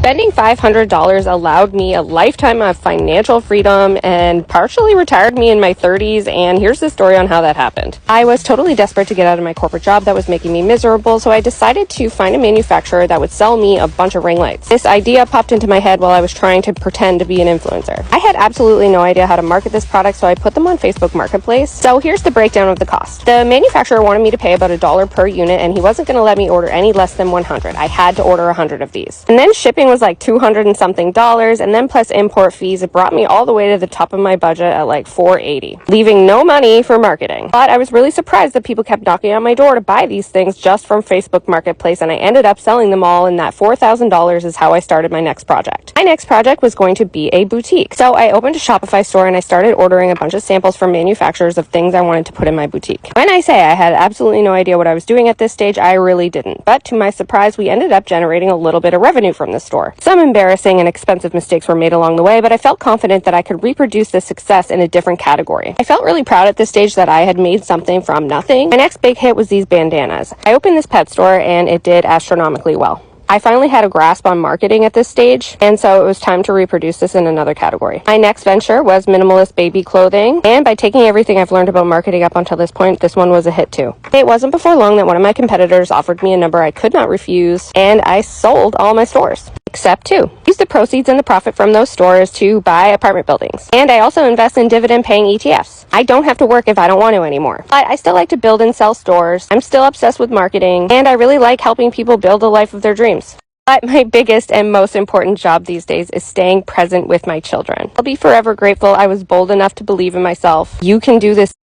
Spending $500 allowed me a lifetime of financial freedom and partially retired me in my 30s, and here's the story on how that happened. I was totally desperate to get out of my corporate job that was making me miserable, so I decided to find a manufacturer that would sell me a bunch of ring lights. This idea popped into my head while I was trying to pretend to be an influencer. I had absolutely no idea how to market this product, so I put them on Facebook Marketplace. So here's the breakdown of the cost. The manufacturer wanted me to pay about $1 per unit, and he wasn't going to let me order any less than 100. I had to order 100 of these. And then shipping was like $200 and something, and then plus import fees, it brought me all the way to the top of my budget at like $480, leaving no money for marketing. But I was really surprised that people kept knocking on my door to buy these things just from Facebook Marketplace, and I ended up selling them all, and that $4,000 is how I started my next project. My next project was going to be a boutique. So I opened a Shopify store and I started ordering a bunch of samples from manufacturers of things I wanted to put in my boutique. When I say I had absolutely no idea what I was doing at this stage, I really didn't. But to my surprise, we ended up generating a little bit of revenue from the store. Some embarrassing and expensive mistakes were made along the way, but I felt confident that I could reproduce this success in a different category. I felt really proud at this stage that I had made something from nothing. My next big hit was these bandanas. I opened this pet store and it did astronomically well. I finally had a grasp on marketing at this stage, and so it was time to reproduce this in another category. My next venture was minimalist baby clothing, and by taking everything I've learned about marketing up until this point, this one was a hit too. It wasn't before long that one of my competitors offered me a number I could not refuse, and I sold all my stores. Except two. Use the proceeds and the profit from those stores to buy apartment buildings. And I also invest in dividend-paying ETFs. I don't have to work if I don't want to anymore. But I still like to build and sell stores. I'm still obsessed with marketing, and I really like helping people build the life of their dreams. But my biggest and most important job these days is staying present with my children. I'll be forever grateful I was bold enough to believe in myself. You can do this